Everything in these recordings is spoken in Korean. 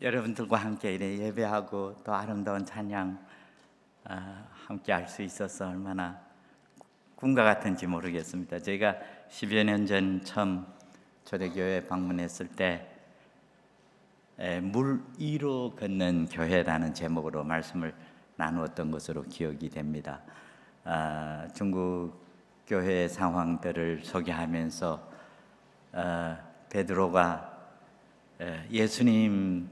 여러분들과 함께 이래 예배하고 또 아름다운 찬양 함께 할 수 있어서 얼마나 꿈과 같은지 모르겠습니다. 저희가 10여 년 전 처음 초대교회 방문했을 때 물 위로 걷는 교회라는 제목으로 말씀을 나누었던 것으로 기억이 됩니다. 중국 교회 상황들을 소개하면서 베드로가 예수님의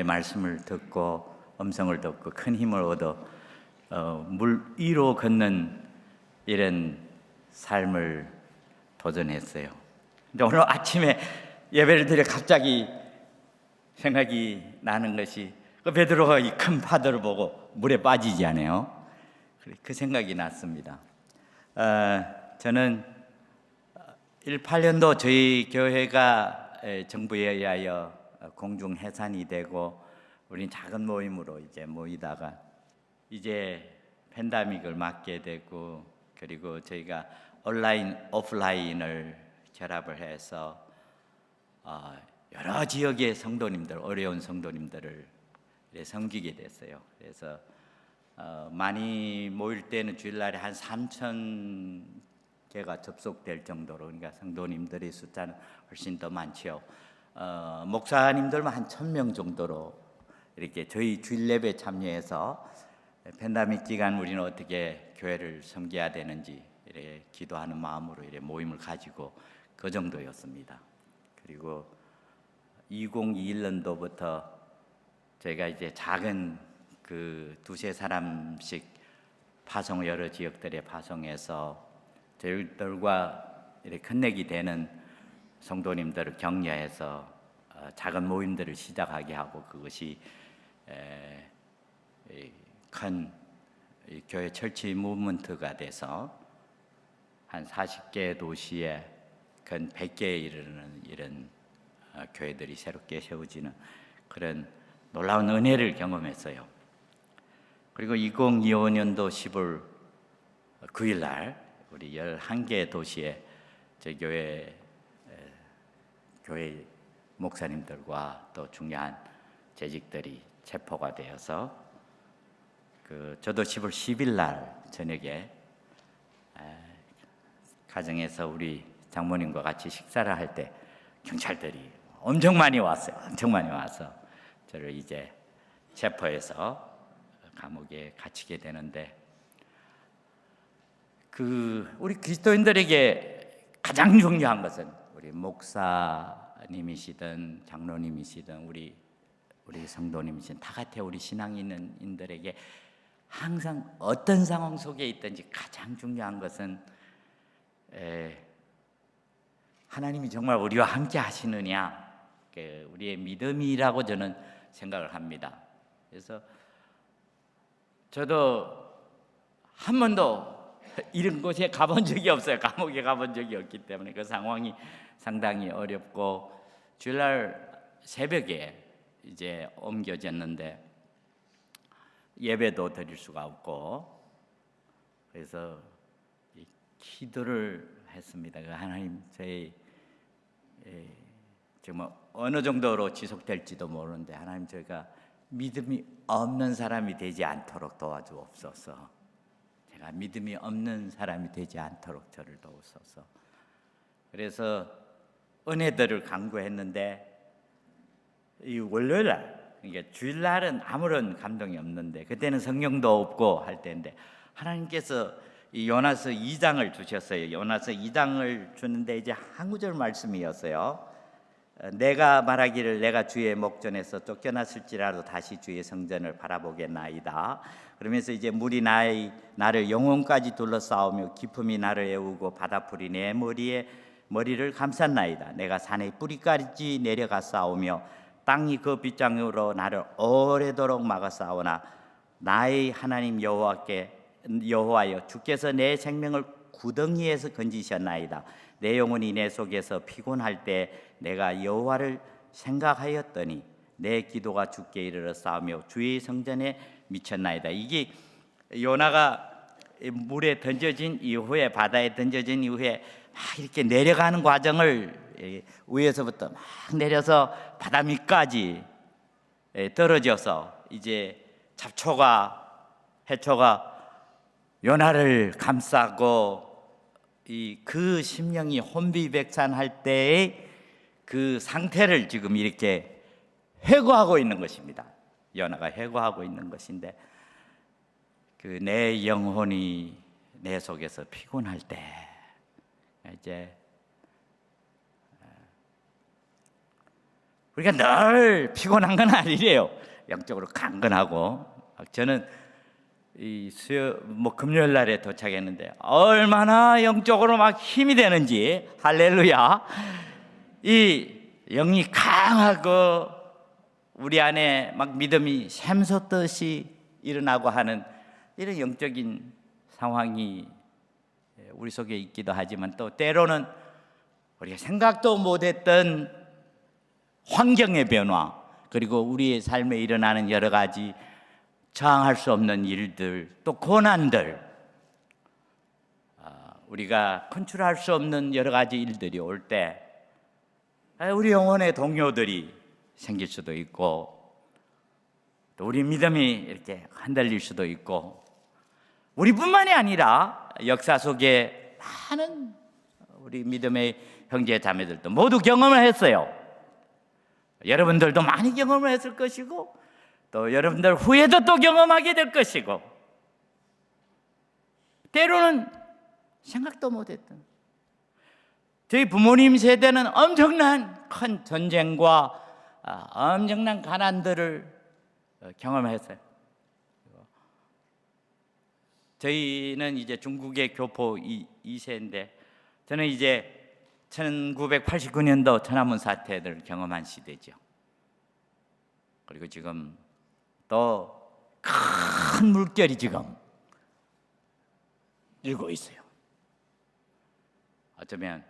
말씀을 듣고 음성을 듣고 큰 힘을 얻어 물 위로 걷는 이런 삶을 도전했어요. 근데 오늘 아침에 예배를 드려 갑자기 생각이 나는 것이 그 베드로가 이 큰 파도를 보고 물에 빠지지 않아요. 그 생각이 났습니다. 저는 18년도 저희 교회가 정부에 의하여 공중 해산이 되고 우린 작은 모임으로 이제 모이다가 이제 팬데믹을 맞게 되고 그리고 저희가 온라인 오프라인을 결합을 해서 여러 지역의 성도님들, 어려운 성도님들을 섬기게 됐어요. 그래서 많이 모일 때는 주일날에 한 3,000개가 접속될 정도로, 그러니까 성도님들의 숫자는 훨씬 더 많죠. 목사님들만 한 1,000명 정도로 이렇게 저희 주일 예배 참여해서 팬데믹 기간 우리는 어떻게 교회를 섬겨야 되는지 이렇게 기도하는 마음으로 이렇게 모임을 가지고 그 정도였습니다. 그리고 2021년도부터 저희가 이제 작은 그 두세 사람씩 파송, 여러 지역들에 파송해서 저희들과 이렇게 컨넥이 되는 성도님들을 격려해서 작은 모임들을 시작하게 하고 그것이 큰 교회 철치 무브먼트가 돼서 한 40개 도시에 근 100개에 이르는 이런 교회들이 새롭게 세워지는 그런 놀라운 은혜를 경험했어요. 그리고 2025년도 10월 9일 날 우리 11개 도시에 저희 교회 목사님들과 또 중요한 재직들이 체포가 되어서 저도 10월 10일 날 저녁에 가정에서 우리 장모님과 같이 식사를 할 때 경찰들이 엄청 많이 왔어요. 엄청 많이 와서 저를 이제 체포해서 감옥에 갇히게 되는데 우리 그리스도인들에게 가장 중요한 것은 우리 목사님이시든 장로님이시든 우리 성도님이시든 다 같아 우리 신앙 있는 인들에게 항상 어떤 상황 속에 있든지 가장 중요한 것은 하나님이 정말 우리와 함께 하시느냐, 우리의 믿음이라고 저는 생각을 합니다. 그래서 저도 한 번도 이런 곳에 가본 적이 없어요. 감옥에 가본 적이 없기 때문에 그 상황이 상당히 어렵고 주일날 새벽에 이제 옮겨졌는데 예배도 드릴 수가 없고 그래서 기도를 했습니다. 하나님, 저희 정말 어느 정도로 지속될지도 모르는데 하나님, 저희가 믿음이 없는 사람이 되지 않도록 도와주옵소서. 제가 믿음이 없는 사람이 되지 않도록 저를 도우소서. 그래서 은혜들을 간구했는데 이 월요일날, 그러니까 주일날은 아무런 감동이 없는데 그때는 성령도 없고 할 때인데 하나님께서 이 요나서 2장을 주셨어요. 요나서 2장을 주는데 이제 한 구절 말씀이었어요. 내가 말하기를 내가 주의 목전에서 쫓겨났을지라도 다시 주의 성전을 바라보겠나이다. 그러면서 이제 물이 나를 영혼까지 둘러싸우며 기품이 나를 애우고 바다풀이 내 머리를 감쌌나이다. 내가 산의 뿌리까지 내려가 싸우며 땅이 그 빗장으로 나를 오래도록 막아 싸우나 나의 하나님 여호와여 주께서 내 생명을 구덩이에서 건지셨나이다. 내 영혼이 내 속에서 피곤할 때 내가 여호와를 생각하였더니 내 기도가 주께 이르러 싸우며 주의 성전에 미쳤나이다. 이게 요나가 물에 던져진 이후에, 바다에 던져진 이후에 막 이렇게 내려가는 과정을 위에서부터 막 내려서 바다 밑까지 떨어져서 이제 잡초가 해초가 요나를 감싸고 그 심령이 혼비백산할 때의 그 상태를 지금 이렇게 회고하고 있는 것입니다. 요나가 회고하고 있는 것인데, 그 내 영혼이 내 속에서 피곤할 때 이제 우리가 늘 피곤한 건 아니래요. 영적으로 강건하고. 저는 이 금요일 날에 도착했는데 얼마나 영적으로 막 힘이 되는지, 할렐루야. 이 영이 강하고 우리 안에 막 믿음이 샘솟듯이 일어나고 하는 이런 영적인 상황이 우리 속에 있기도 하지만, 또 때로는 우리가 생각도 못했던 환경의 변화, 그리고 우리의 삶에 일어나는 여러 가지 저항할 수 없는 일들, 또 고난들, 우리가 컨트롤할 수 없는 여러 가지 일들이 올 때 우리 영혼의 동요들이 생길 수도 있고, 또 우리 믿음이 이렇게 흔들릴 수도 있고, 우리뿐만이 아니라 역사 속에 많은 우리 믿음의 형제 자매들도 모두 경험을 했어요. 여러분들도 많이 경험을 했을 것이고, 또 여러분들 후에도 또 경험하게 될 것이고, 때로는 생각도 못했던, 저희 부모님 세대는 엄청난 큰 전쟁과 엄청난 가난들을 경험했어요. 저희는 이제 중국의 교포 2세인데, 저는 이제 1989년도 천안문 사태를 경험한 시대죠. 그리고 지금 또 큰 물결이 지금 일고 있어요. 어쩌면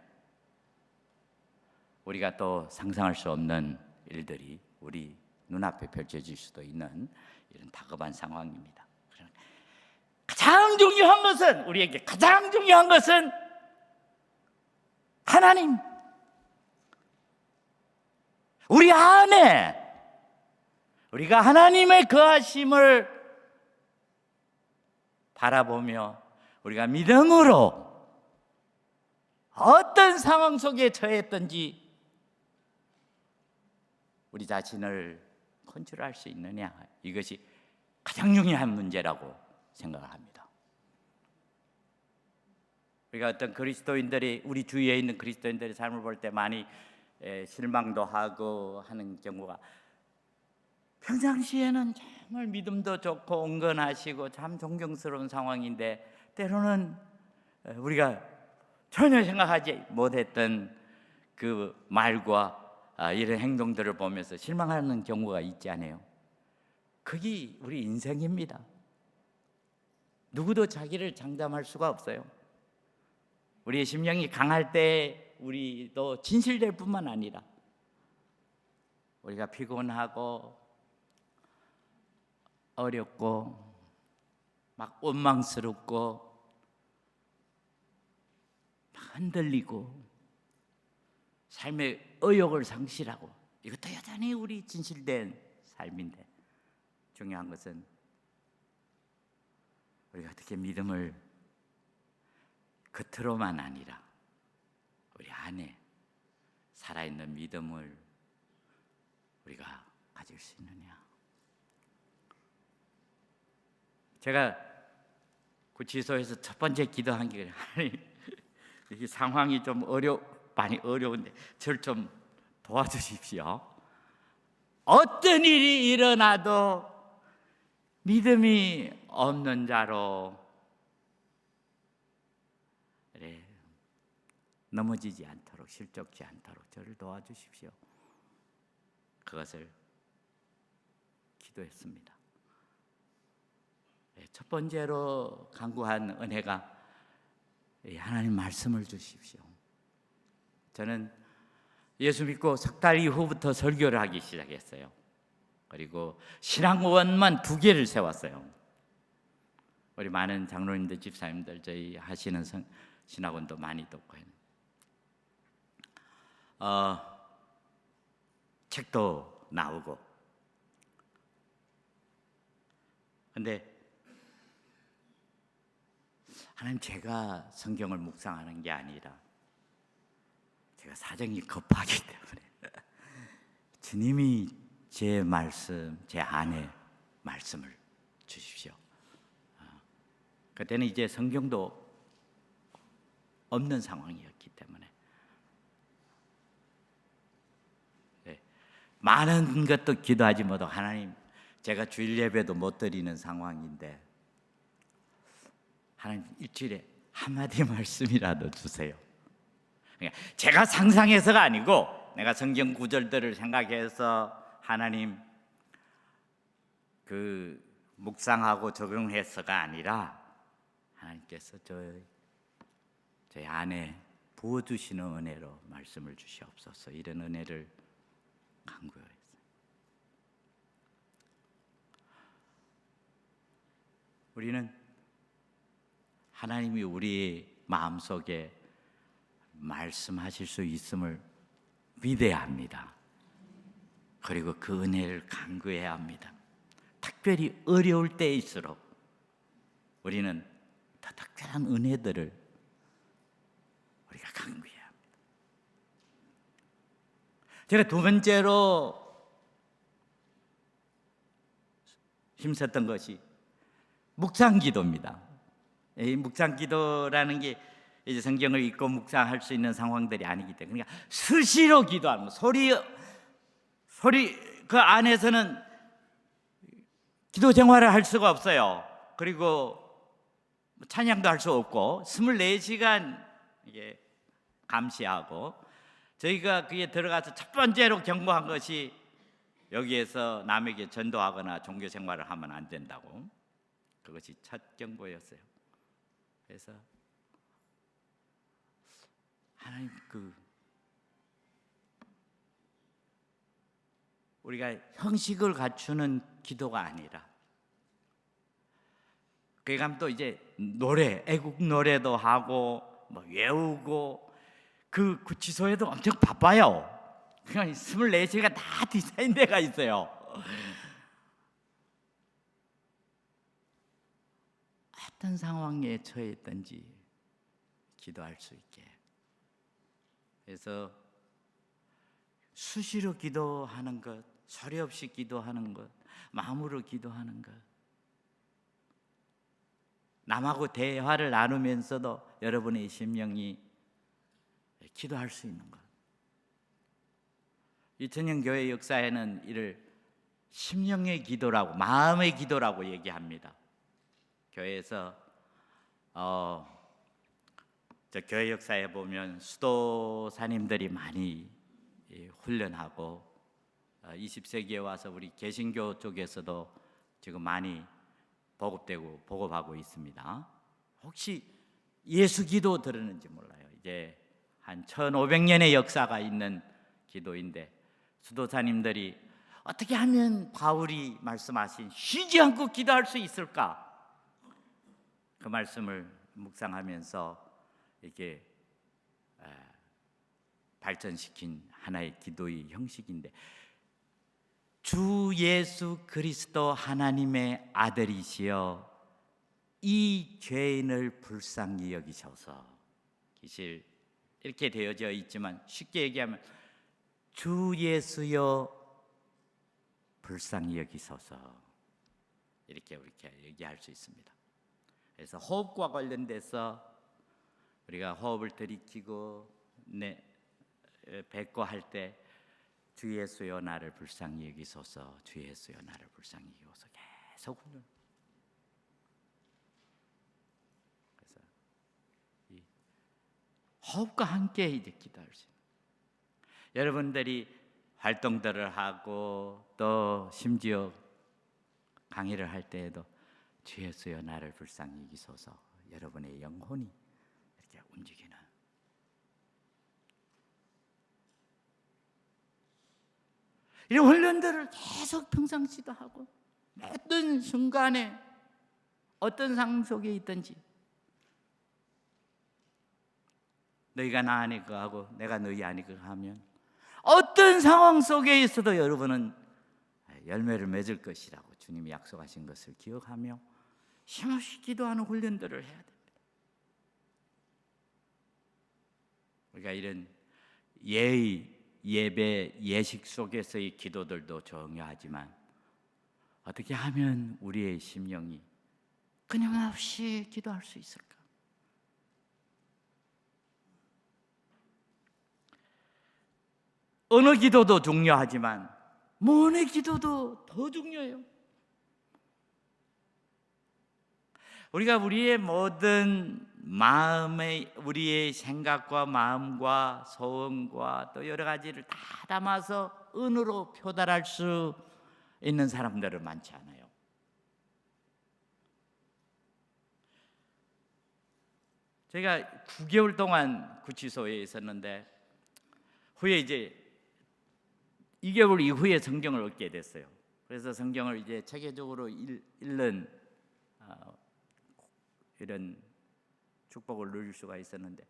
우리가 또 상상할 수 없는 일들이 우리 눈앞에 펼쳐질 수도 있는 이런 다급한 상황입니다. 가장 중요한 것은, 우리에게 가장 중요한 것은 하나님, 우리 안에 우리가 하나님의 거하심을 바라보며 우리가 믿음으로 어떤 상황 속에 처했든지 우리 자신을 컨트롤할 수 있느냐, 이것이 가장 중요한 문제라고 생각을 합니다. 우리가 어떤 그리스도인들이, 우리 주위에 있는 그리스도인들의 삶을 볼 때 많이 실망도 하고 하는 경우가, 평상시에는 정말 믿음도 좋고 온건하시고 참 존경스러운 상황인데, 때로는 우리가 전혀 생각하지 못했던 그 말과 이런 행동들을 보면서 실망하는 경우가 있지 않아요? 그게 우리 인생입니다. 누구도 자기를 장담할 수가 없어요. 우리의 심령이 강할 때 우리도 진실될 뿐만 아니라, 우리가 피곤하고 어렵고 막 원망스럽고 막 흔들리고 삶의 의욕을 상실하고, 이것도 여전히 우리 진실된 삶인데, 중요한 것은 우리가 어떻게 믿음을 겉으로만 아니라 우리 안에 살아있는 믿음을 우리가 가질 수 있느냐. 제가 구치소에서 첫 번째 기도한 게, 이 상황이 좀 많이 어려운데 저를 좀 도와주십시오. 어떤 일이 일어나도 믿음이 없는 자로 넘어지지 않도록, 실족지 않도록 저를 도와주십시오. 그것을 기도했습니다. 첫 번째로 간구한 은혜가 하나님 말씀을 주십시오. 저는 예수 믿고 석 달 이후부터 설교를 하기 시작했어요. 그리고 신학원만 2개를 세웠어요. 우리 많은 장로님들, 집사님들 저희 하시는 신학원도 많이 듣고 책도 나오고, 근데 하나님, 제가 성경을 묵상하는 게 아니라 제가 사정이 급하기 때문에 주님이 제 말씀, 제 안에 말씀을 주십시오. 그때는 이제 성경도 없는 상황이었기 때문에 많은 것도 기도하지 못하고, 하나님, 제가 주일 예배도 못 드리는 상황인데 하나님, 일주일에 한마디 말씀이라도 주세요. 그러니까 제가 상상해서가 아니고 내가 성경 구절들을 생각해서 하나님 그 묵상하고 적용해서가 아니라 하나님께서 저희 안에 부어주시는 은혜로 말씀을 주시옵소서. 이런 은혜를 간구했어요. 우리는 하나님이 우리 마음속에 말씀하실 수 있음을 믿어야 합니다. 그리고 그 은혜를 간구해야 합니다. 특별히 어려울 때일수록 우리는 더 특별한 은혜들을 우리가 간구해야 합니다. 제가 두 번째로 힘썼던 것이 묵상기도입니다. 이 묵상기도라는 게 이제 성경을 읽고 묵상할 수 있는 상황들이 아니기 때문에, 그러니까 수시로 기도하는 거. 소리 그 안에서는 기도 생활을 할 수가 없어요. 그리고 찬양도 할 수 없고 24시간 이게 감시하고, 저희가 그게 들어가서 첫 번째로 경고한 것이 여기에서 남에게 전도하거나 종교 생활을 하면 안 된다고. 그것이 첫 경고였어요. 그래서 하나님, 우리가 형식을 갖추는 기도가 아니라, 그에 가면 또 이제 노래, 애국 노래도 하고 뭐 외우고, 그 구치소에도 엄청 바빠요. 그냥 24시간 다 디자인돼가 있어요. 어떤 상황에 처했든지 기도할 수 있게. 그래서 수시로 기도하는 것, 소리 없이 기도하는 것, 마음으로 기도하는 것, 남하고 대화를 나누면서도 여러분의 심령이 기도할 수 있는 것. 2000년 교회 역사에는 이를 심령의 기도라고, 마음의 기도라고 얘기합니다. 교회에서 저 교회 역사에 보면 수도사님들이 많이 훈련하고, 20세기에 와서 우리 개신교 쪽에서도 지금 많이 보급하고 있습니다. 혹시 예수기도 들었는지 몰라요. 이제 한 1500년의 역사가 있는 기도인데, 수도사님들이 어떻게 하면 바울이 말씀하신 쉬지 않고 기도할 수 있을까? 그 말씀을 묵상하면서 이렇게 발전시킨 하나의 기도의 형식인데, 주 예수 그리스도 하나님의 아들이시여 이 죄인을 불쌍히 여기셔서, 이렇게 되어져 있지만 쉽게 얘기하면 주 예수여 불쌍히 여기소서, 이렇게 얘기할 수 있습니다. 그래서 호흡과 관련돼서 우리가 호흡을 들이키고 뱉고 할 때 주 예수여 나를 불쌍히 여기소서, 주 예수여 나를 불쌍히 여기소서 계속 훈련. 그래서 이 호흡과 함께 이제 기도할 수 있는, 여러분들이 활동들을 하고 또 심지어 강의를 할 때에도 주 예수여 나를 불쌍히 여기소서, 여러분의 영혼이 이렇게 움직이는, 이런 훈련들을 계속 평상시도 하고, 어떤 순간에 어떤 상황 속에 있든지 너희가 나 안에 거하고 내가 너희 안에 거하면 어떤 상황 속에 있어도 여러분은 열매를 맺을 것이라고 주님이 약속하신 것을 기억하며 힘없이 기도하는 훈련들을 해야 됩니다. 우리가 이런 예배, 예식 속에서의 기도들도 중요하지만 어떻게 하면 우리의 심령이 끊임없이 기도할 수 있을까? 어느 기도도 중요하지만 뭔의 기도도 더 중요해요. 우리가 우리의 모든 마음의 우리의 생각과 마음과 소원과 또 여러 가지를 다 담아서 은으로 표달할 수 있는 사람들은 많지 않아요. 제가 9개월 동안 구치소에 있었는데 후에 이제 2개월 이후에 성경을 얻게 됐어요. 그래서 성경을 이제 체계적으로 읽는 이런 축복을 누릴 수가 있었는데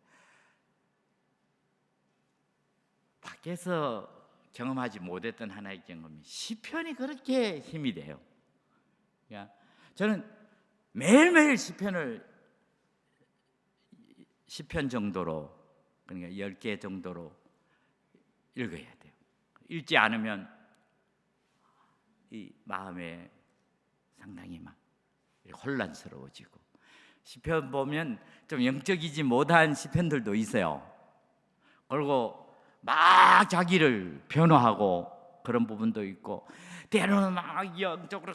밖에서 경험하지 못했던 하나의 경험이 시편이 그렇게 힘이 돼요. 그러니까 저는 매일매일 시편 정도로, 그러니까 10개 정도로 읽어야 돼요. 읽지 않으면 이 마음에 상당히 막 혼란스러워지고, 시편 보면 좀 영적이지 못한 시편들도 있어요. 그리고 막 자기를 변호하고 그런 부분도 있고, 때로는 막 영적으로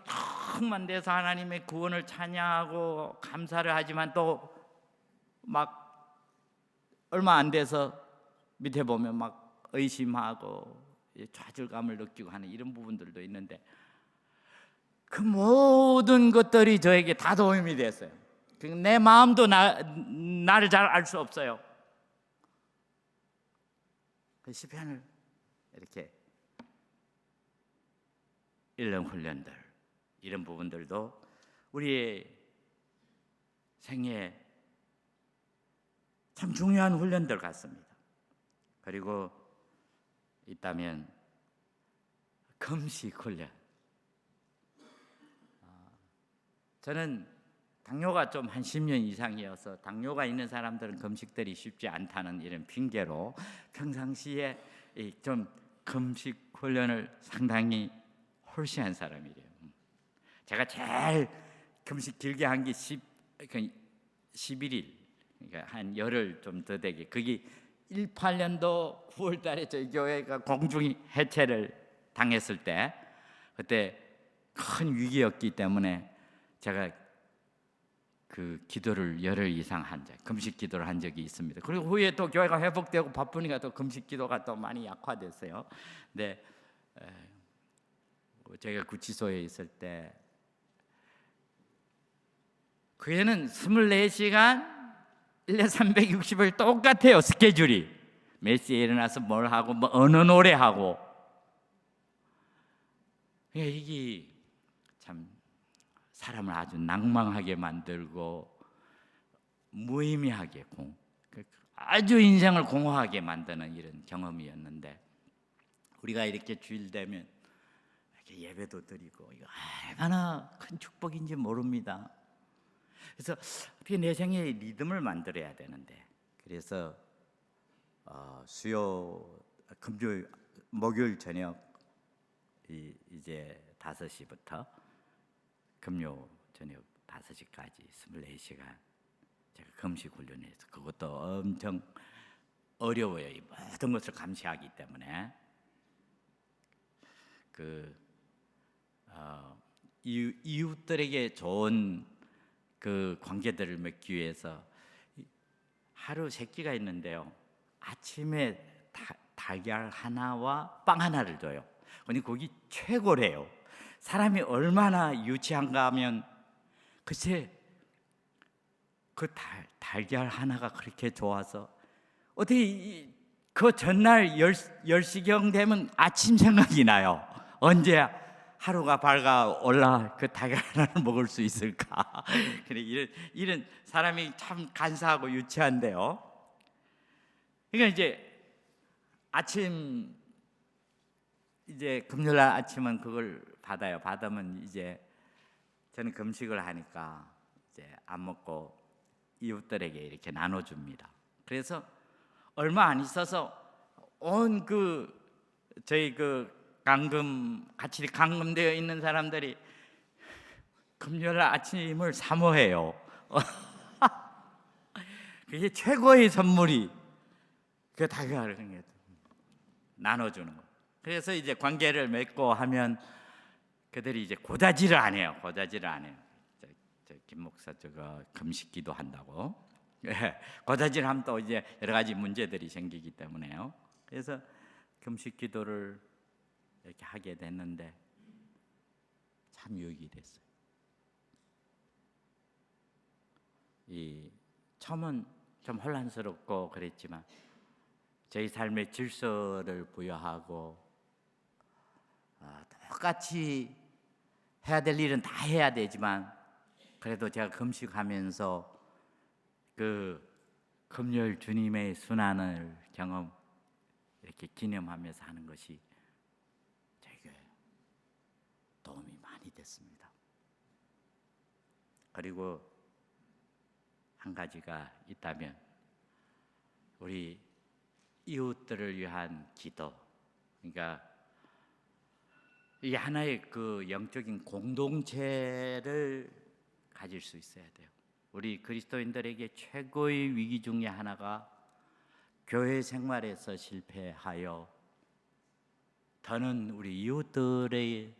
충만돼서 하나님의 구원을 찬양하고 감사를 하지만 또 막 얼마 안 돼서 밑에 보면 막 의심하고 좌절감을 느끼고 하는 이런 부분들도 있는데, 그 모든 것들이 저에게 다 도움이 됐어요. 내 마음도 나를 잘 알 수 없어요. 그 시편을 이렇게 읽는 훈련들, 이런 부분들도 우리의 생애에 참 중요한 훈련들 같습니다. 그리고 있다면 금식 훈련. 저는 당뇨가 좀 한 10년 이상이어서 당뇨가 있는 사람들은 금식들이 쉽지 않다는 이런 핑계로 평상시에 좀 금식 훈련을 상당히 홀시한 사람이래요. 제가 제일 금식 길게 한 게 11일, 그러니까 한 열흘 좀 더 되게, 그게 18년도 9월 달에 저희 교회가 공중 해체를 당했을 때, 그때 큰 위기였기 때문에 제가 그 기도를 열흘 이상 금식 기도를 한 적이 있습니다. 그리고 후에 또 교회가 회복되고 바쁘니까 또 금식 기도가 또 많이 약화됐어요. 근데 제가 구치소에 있을 때 그 해는 24시간 1년 360일 똑같아요. 스케줄이 몇 시에 일어나서 뭘 하고 뭐 어느 노래 하고. 이게 참 사람을 아주 낭망하게 만들고 무의미하게 아주 인생을 공허하게 만드는 이런 경험이었는데, 우리가 이렇게 주일 되면 이렇게 예배도 드리고 이거 얼마나 큰 축복인지 모릅니다. 그래서 어떻게 내 생애의 리듬을 만들어야 되는데, 그래서 금요일, 목요일 저녁 이제 5시부터 금요 저녁 5시까지 24시간 제가 금식 훈련해서, 그것도 엄청 어려워요. 이 모든 것을 감시하기 때문에 이웃들에게 좋은 그 관계들을 맺기 위해서 하루 3끼가 있는데요. 아침에 달걀 하나와 빵 하나를 줘요. 근데 거기 최고래요. 사람이 얼마나 유치한가 하면, 글쎄 그 달걀 하나가 그렇게 좋아서 어떻게 그 전날 10시경 되면 아침 생각이 나요. 언제 하루가 밝아올라 그 달걀 하나를 먹을 수 있을까. 이런 사람이 참 간사하고 유치한데요. 그러니까 이제 아침 이제 금요일 날 아침은 그걸 받아요. 받으면 이제 저는 금식을 하니까 이제 안 먹고 이웃들에게 이렇게 나눠줍니다. 그래서 얼마 안 있어서 온 저희 같이 감금되어 있는 사람들이 금요일 날 아침을 사모해요. 그게 최고의 선물이 그 다가가는 게 나눠주는 거. 그래서 이제 관계를 맺고 하면 그들이 이제 고다지를 안 해요. 김 목사 저거 금식기도 한다고. 고다지를 하면 또 이제 여러 가지 문제들이 생기기 때문에요. 그래서 금식기도를 이렇게 하게 됐는데 참 유익이 됐어요. 처음은 좀 혼란스럽고 그랬지만 저희 삶의 질서를 부여하고 똑같이 해야 될 일은 다 해야 되지만 그래도 제가 금식하면서 그 금요일 주님의 순환을 이렇게 기념하면서 하는 것이 되게 도움이 많이 됐습니다. 그리고 한 가지가 있다면 우리 이웃들을 위한 기도. 그러니까 이 하나의 영적인 공동체를 가질 수 있어야 돼요. 우리 그리스도인들에게 최고의 위기 중에 하나가 교회 생활에서 실패하여 더는 우리 이웃들의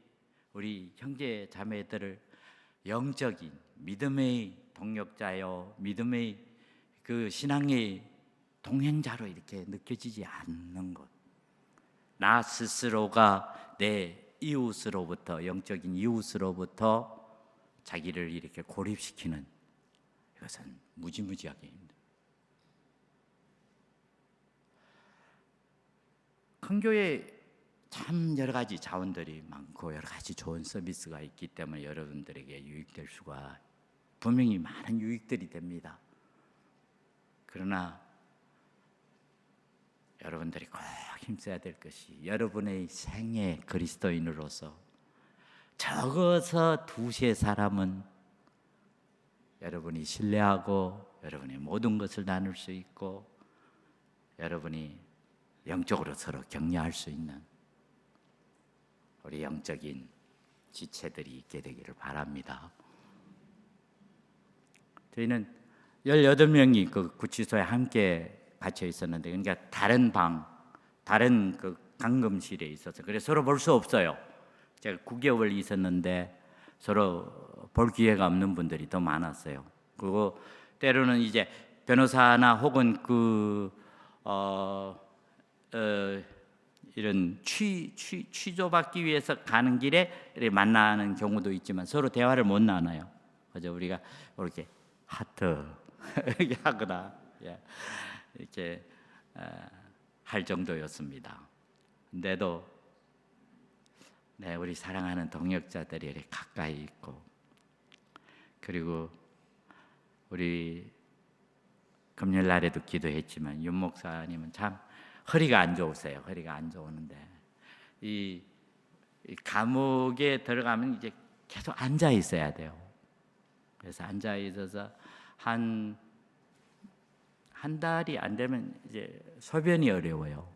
우리 형제 자매들을 영적인 믿음의 동역자요, 믿음의 신앙의 동행자로 이렇게 느껴지지 않는 것. 나 스스로가 내 이웃으로부터, 영적인 이웃으로부터 자기를 이렇게 고립시키는, 이것은 무지무지하게 힘들어요. 큰 교회에 참 여러 가지 자원들이 많고 여러 가지 좋은 서비스가 있기 때문에 여러분들에게 유익될 수가 분명히 많은 유익들이 됩니다. 그러나 여러분들이 꼭 힘써야 될 것이 여러분의 생애 그리스도인으로서 적어서 2세 사람은 여러분이 신뢰하고 여러분의 모든 것을 나눌 수 있고 여러분이 영적으로 서로 격려할 수 있는 우리 영적인 지체들이 있게 되기를 바랍니다. 저희는 18명이 그 구치소에 함께 갇혀 있었는데, 그러니까 다른 감금실에 있어서 그래서 서로 볼 수 없어요. 제가 9개월 있었는데 서로 볼 기회가 없는 분들이 더 많았어요. 그리고 때로는 이제 변호사나 혹은 이런 취조받기 위해서 가는 길에 만나는 경우도 있지만 서로 대화를 못 나눠요. 그래서 우리가 이렇게 하트 이렇게 하거나 이렇게 할 정도였습니다. 근데도 우리 사랑하는 동역자들이 이렇게 가까이 있고, 그리고 우리 금요일 날에도 기도했지만 윤 목사님은 참 허리가 안 좋으세요. 허리가 안 좋으는데 이 감옥에 들어가면 이제 계속 앉아 있어야 돼요. 그래서 앉아 있어서 한 달이 안 되면 이제 소변이 어려워요.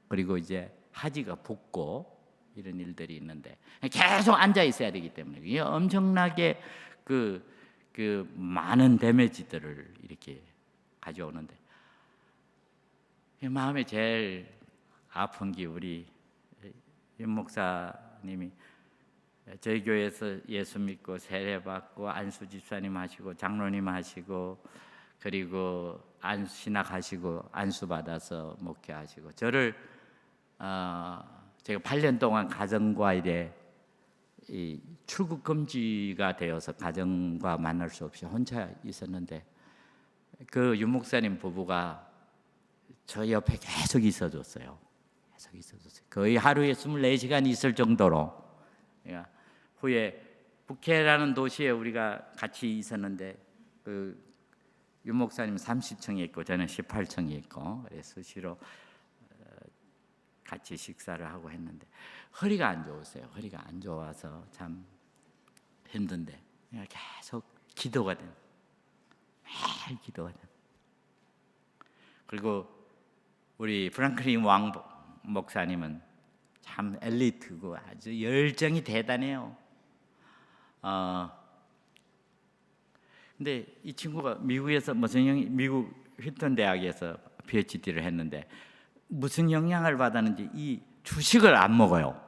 그리고 이제 하지가 붓고 이런 일들이 있는데 계속 앉아 있어야 되기 때문에 이게 엄청나게 많은 데미지들을 이렇게 가져오는데, 마음에 제일 아픈 게 우리 윤 목사님이 저희 교회에서 예수 믿고 세례 받고 안수 집사님 하시고 장로님 하시고 그리고 신학하시고 안수 받아서 목회하시고 저를 제가 8년 동안 가정과 이 출국 금지가 되어서 가정과 만날 수 없이 혼자 있었는데 그 윤 목사님 부부가 저 옆에 계속 있어줬어요. 거의 하루에 24시간 있을 정도로. 그러니까 후에 북해라는 도시에 우리가 같이 있었는데 윤 목사님 30층에 있고 저는 18층에 있고 수시로 같이 식사를 하고 했는데 허리가 안 좋으세요. 허리가 안 좋아서 참 힘든데 계속 기도가 돼요. 매일 기도가 돼요. 그리고 우리 프랑클린 왕 목사님은 참 엘리트고 아주 열정이 대단해요. 근데 이 친구가 미국에서 미국 휘턴 대학에서 PhD를 했는데 무슨 영향을 받았는지 이 주식을 안 먹어요.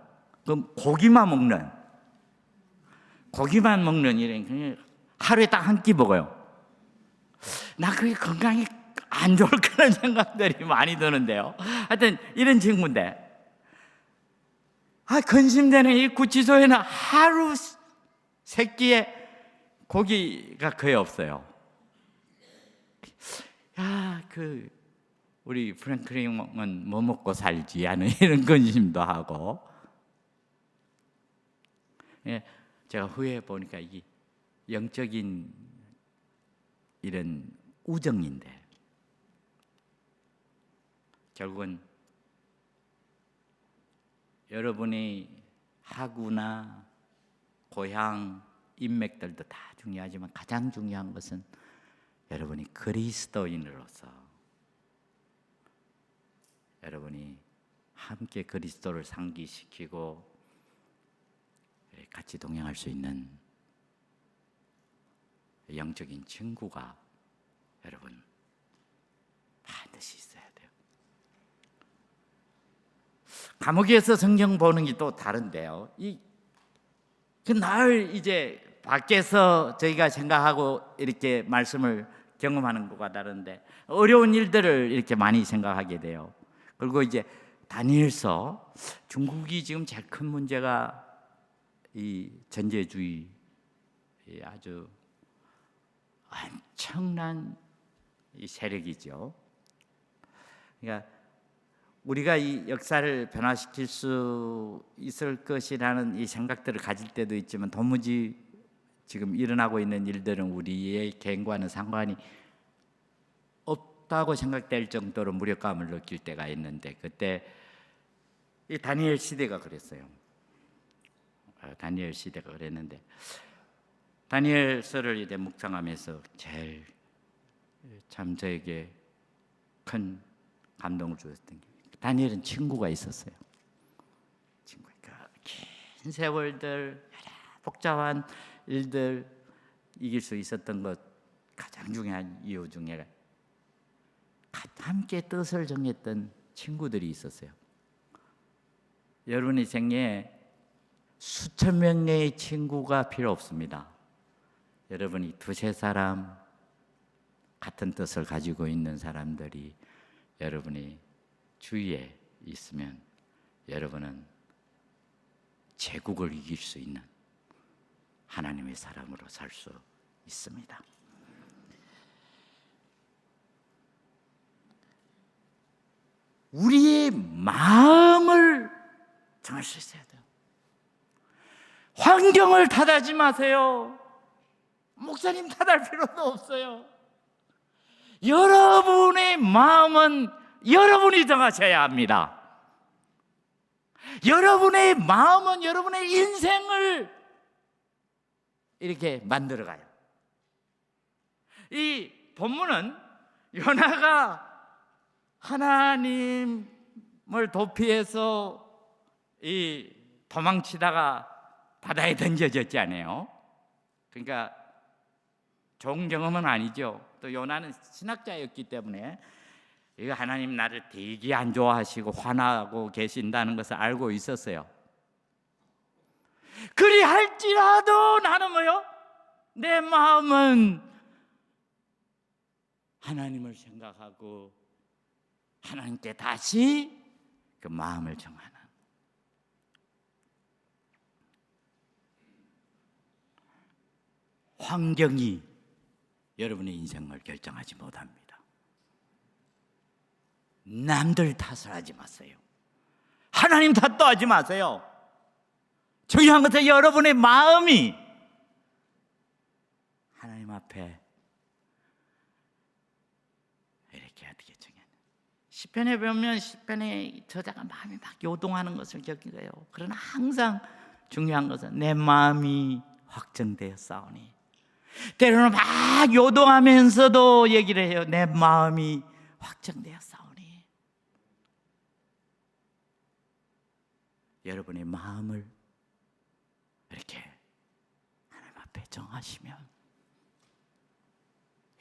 그럼 고기만 먹는 이런 그냥 하루에 딱 한 끼 먹어요. 나 그게 건강에 안 좋을 거라는 생각들이 많이 드는데요. 하여튼 이런 친구인데 근심되는 이 구치소에는 하루 세 끼에 고기가 거의 없어요. 우리 프랭클린은 뭐 먹고 살지 하는 이런 근심도 하고. 제가 후에 보니까 이게 영적인 이런 우정인데 결국은 여러분의 학우나 고향 인맥들도 다 중요하지만 가장 중요한 것은 여러분이 그리스도인으로서 여러분이 함께 그리스도를 상기시키고 같이 동행할 수 있는 영적인 친구가 여러분 반드시 있어야 돼요. 감옥에서 성경 보는 게 또 다른데요. 날 이제 밖에서 저희가 생각하고 이렇게 말씀을 경험하는 것과 다른데 어려운 일들을 이렇게 많이 생각하게 돼요. 그리고 이제 다니엘서 중국이 지금 제일 큰 문제가 이 전제주의, 아주 엄청난 이 세력이죠. 그러니까 우리가 이 역사를 변화시킬 수 있을 것이라는 이 생각들을 가질 때도 있지만 도무지 지금 일어나고 있는 일들은 우리의 개인과는 상관이 없다고 생각될 정도로 무력감을 느낄 때가 있는데 그때 이 다니엘 시대가 그랬어요. 다니엘 시대가 그랬는데 다니엘서를 이제 묵상하면서 제일 참 저에게 큰 감동을 주었던 게 다니엘은 친구가 있었어요. 친구가 긴 세월들 복잡한 일들 이길 수 있었던 것 가장 중요한 이유 중에 함께 뜻을 정했던 친구들이 있었어요. 여러분의 생애에 수천 명의 친구가 필요 없습니다. 여러분이 두세 사람 같은 뜻을 가지고 있는 사람들이 여러분이 주위에 있으면 여러분은 제국을 이길 수 있는 하나님의 사람으로 살 수 있습니다. 우리의 마음을 정할 수 있어야 돼요. 환경을 탓하지 마세요. 목사님 탓할 필요도 없어요. 여러분의 마음은 여러분이 정하셔야 합니다. 여러분의 마음은 여러분의 인생을 이렇게 만들어가요. 이 본문은 요나가 하나님을 도피해서 이 도망치다가 바다에 던져졌지 않아요? 그러니까 좋은 경험은 아니죠. 또 요나는 신학자였기 때문에 이거 하나님 나를 되게 안 좋아하시고 화나고 계신다는 것을 알고 있었어요. 그리할지라도 나는 뭐요? 내 마음은 하나님을 생각하고 하나님께 다시 그 마음을 정하는. 환경이 여러분의 인생을 결정하지 못합니다. 남들 탓을 하지 마세요. 하나님 탓도 하지 마세요. 중요한 것은 여러분의 마음이 하나님 앞에 이렇게 어떻게 정해요? 시편에 보면 시편의 저자가 마음이 막 요동하는 것을 겪어요. 그러나 항상 중요한 것은 내 마음이 확정되었사오니. 때로는 막 요동하면서도 얘기를 해요. 내 마음이 확정되었사오니. 여러분의 마음을 이렇게 하나님 앞에 정하시면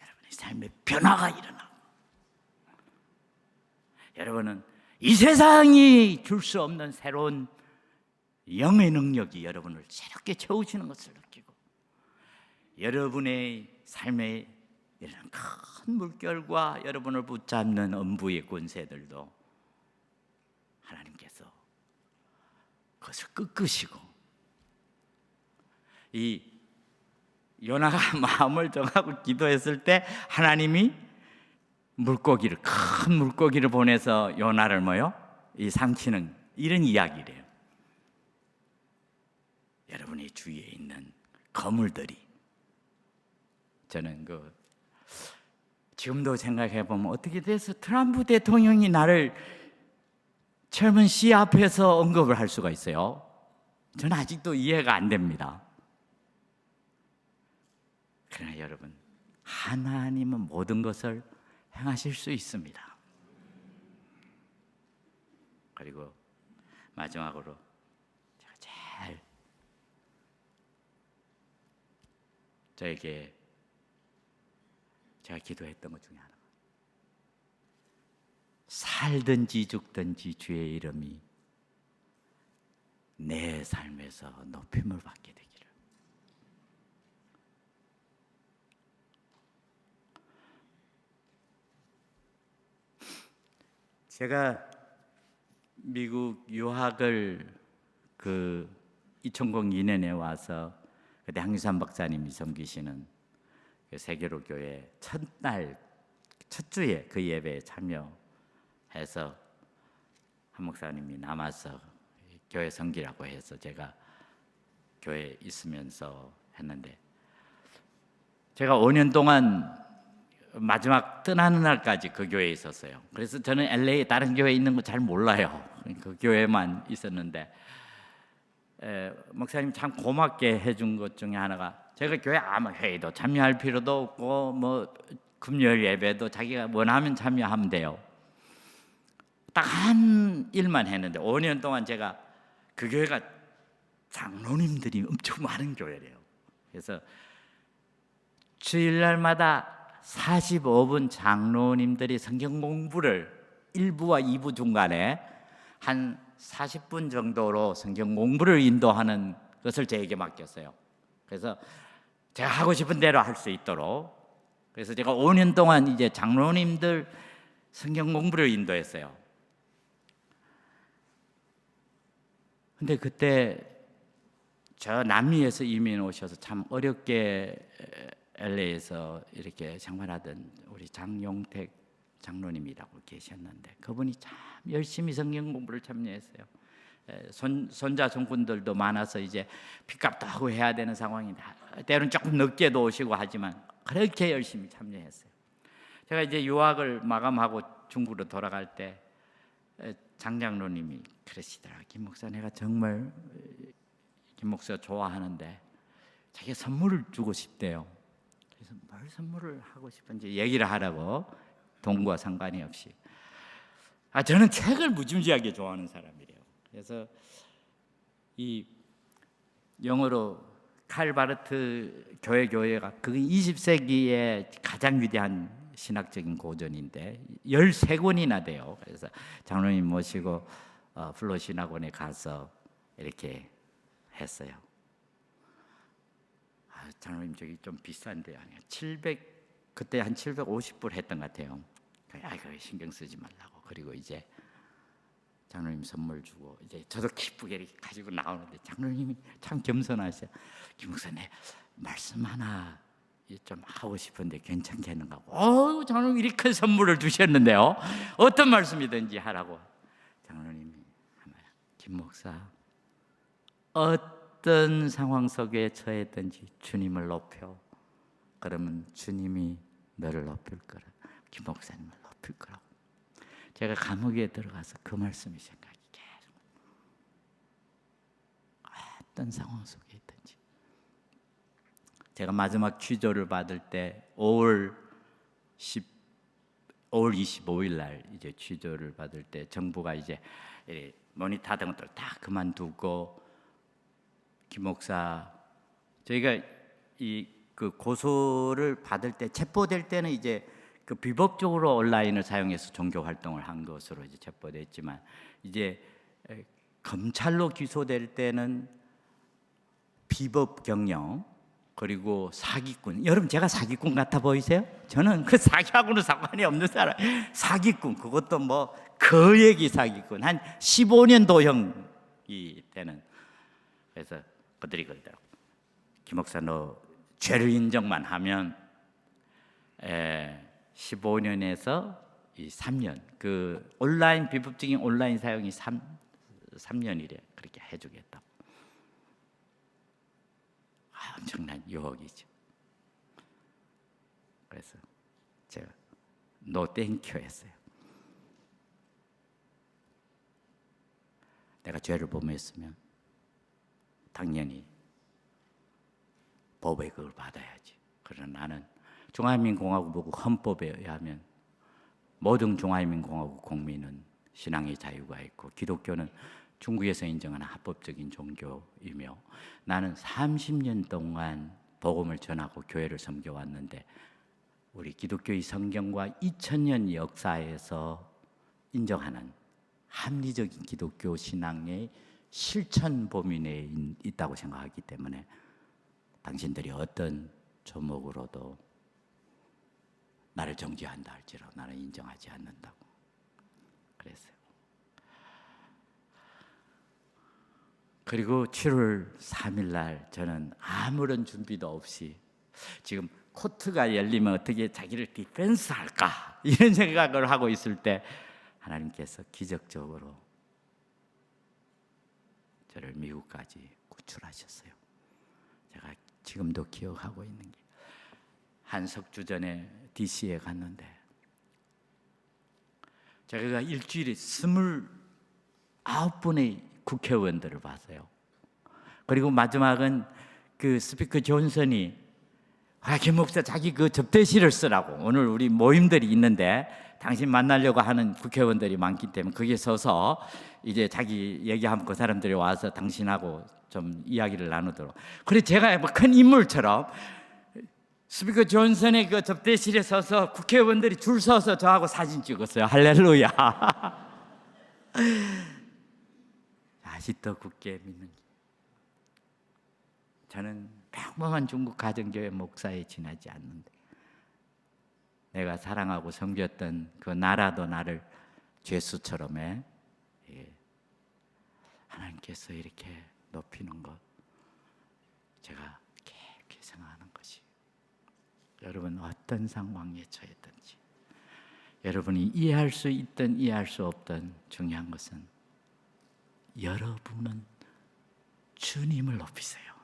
여러분의 삶에 변화가 일어나고, 여러분은 이 세상이 줄 수 없는 새로운 영의 능력이 여러분을 새롭게 채우시는 것을 느끼고, 여러분의 삶에 이런 큰 물결과 여러분을 붙잡는 음부의 권세들도 하나님께서 그것을 꺾으시고, 이 요나가 마음을 정하고 기도했을 때 하나님이 물고기를, 큰 물고기를 보내서 요나를 이 삼키는 이런 이야기래요. 여러분의 주위에 있는 거물들이, 저는 지금도 생각해 보면 어떻게 돼서 트럼프 대통령이 나를 젊은 씨 앞에서 언급을 할 수가 있어요? 저는 아직도 이해가 안 됩니다. 그러나 여러분, 하나님은 모든 것을 행하실 수 있습니다. 그리고 마지막으로 제가 기도했던 것 중에 하나가, 살든지 죽든지 주의 이름이 내 삶에서 높임을 받게 되기를. 제가 미국 유학을 2002년에 와서 그때 황유산 박사님이 섬기시는 세계로 교회 첫 주에 그 예배에 참여해서 한 목사님이 남아서 교회 섬기라고 해서 제가 교회에 있으면서 했는데, 제가 5년 동안 마지막 떠나는 날까지 그 교회에 있었어요. 그래서 저는 LA에 다른 교회에 있는 거 잘 몰라요. 그 교회만 있었는데, 목사님 참 고맙게 해준 것 중에 하나가, 제가 교회 아무 회의도 참여할 필요도 없고 금요일 예배도 자기가 원하면 참여하면 돼요. 딱 한 일만 했는데 5년 동안 제가, 그 교회가 장로님들이 엄청 많은 교회래요. 그래서 주일날마다 45분 장로님들이 성경 공부를 1부와 2부 중간에 한 40분 정도로 성경 공부를 인도하는 것을 저에게 맡겼어요. 그래서 제가 하고 싶은 대로 할 수 있도록, 그래서 제가 5년 동안 이제 장로님들 성경 공부를 인도했어요. 근데 그때 저 남미에서 이민 오셔서 참 어렵게 LA에서 이렇게 생활하던 우리 장용택 장로님이라고 계셨는데, 그분이 참 열심히 성경 공부를 참여했어요. 손자 손군들도 많아서 이제 빚값도 하고 해야 되는 상황이다. 때로는 조금 늦게도 오시고 하지만 그렇게 열심히 참여했어요. 제가 이제 유학을 마감하고 중국으로 돌아갈 때 장장로님이 그러시더라고요. 김 목사, 내가 정말 김 목사 좋아하는데 자기가 선물을 주고 싶대요. 그래서 뭘 선물을 하고 싶은지 얘기를 하라고, 돈과 상관이 없이. 저는 책을 무지무지하게 좋아하는 사람이래요. 그래서 이 영어로 칼 바르트 교회가 그 20세기의 가장 위대한 신학적인 고전인데 13권이나 돼요. 그래서 장로님 모시고 플로 신학원에 가서 이렇게 했어요. 장로님 저기 좀 비싼데요. 700, 그때 한 750불 했던 것 같아요. 그거 신경 쓰지 말라고. 그리고 이제 장로님 선물 주고 이제 저도 기쁘게 이렇게 가지고 나오는데, 장로님이 참 겸손하세요. 김 목사님, 말씀 하나 좀 하고 싶은데 괜찮겠는가? 장로님 이렇게 큰 선물을 주셨는데요. 어떤 말씀이든지 하라고. 장로님이 김 목사, 어떤 상황 속에 처했든지 주님을 높여. 그러면 주님이 너를 높일 거라. 김 목사님을 높일 거라고. 제가 감옥에 들어가서 그 말씀이 생각이 계속 어떤 상황 속에 있든지. 제가 마지막 취조를 받을 때 5월 25일 날 이제 취조를 받을 때 정부가 이제 모니터 하던 것들 다 그만두고 김 목사 저희가 그 고소를 받을 때 체포될 때는 이제 그 비법적으로 온라인을 사용해서 종교 활동을 한 것으로 이제 체포됐지만 이제 검찰로 기소될 때는 비법 경영 그리고 사기꾼. 여러분 제가 사기꾼 같아 보이세요? 저는 그 사기하고는 상관이 없는 사람. 사기꾼 그것도 뭐 거액이 사기꾼 한 15년 도형이 되는. 그래서 그들이 그러더라고. 김 목사 너 죄를 인정만 하면 15년에서 3년 그 온라인 비법적인 온라인 사용이 3년이래. 그렇게 해주겠다. 엄청난 유혹이죠. 그래서 제가 노 땡큐 했어요. 내가 죄를 범했으면 당연히 법의 그걸 받아야지. 그러나 나는 중화인민공화국 헌법에 의하면 모든 중화인민공화국 국민은 신앙의 자유가 있고 기독교는 중국에서 인정하는 합법적인 종교이며 나는 30년 동안 복음을 전하고 교회를 섬겨왔는데 우리 기독교의 성경과 2000년 역사에서 인정하는 합리적인 기독교 신앙의 실천 범위 내에 있다고 생각하기 때문에 당신들이 어떤 조목으로도 나를 정죄한다 할지라도 나는 인정하지 않는다고 그랬어요. 그리고 7월 3일 날 저는 아무런 준비도 없이 지금 코트가 열리면 어떻게 자기를 디펜스 할까 이런 생각을 하고 있을 때 하나님께서 기적적으로 저를 미국까지 구출하셨어요. 제가 지금도 기억하고 있는 게 한 석주 전에 DC에 갔는데 제가 일주일에 29분의 국회의원들을 봤어요. 그리고 마지막은 그 스피커 존슨이 김 목사 자기 그 접대실을 쓰라고 오늘 우리 모임들이 있는데 당신 만나려고 하는 국회의원들이 많기 때문에 거기에 서서 이제 자기 얘기하면 그 사람들이 와서 당신하고 좀 이야기를 나누도록. 그래 제가 뭐 큰 인물처럼 스피커 존슨의 그 접대실에 서서 국회의원들이 줄 서서 저하고 사진 찍었어요. 할렐루야. 아직도 굳게 믿는 게 저는 평범한 중국 가정교회 목사에 지나지 않는데 내가 사랑하고 섬겼던 그 나라도 나를 죄수처럼 해 하나님께서 이렇게 높이는 것 제가 깊이 생각하는 것이 여러분 어떤 상황에 처했든지 여러분이 이해할 수 있든 이해할 수 없든 중요한 것은 여러분은 주님을 높이세요.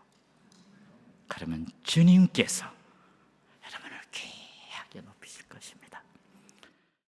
그러면 주님께서 여러분을 귀하게 높이실 것입니다.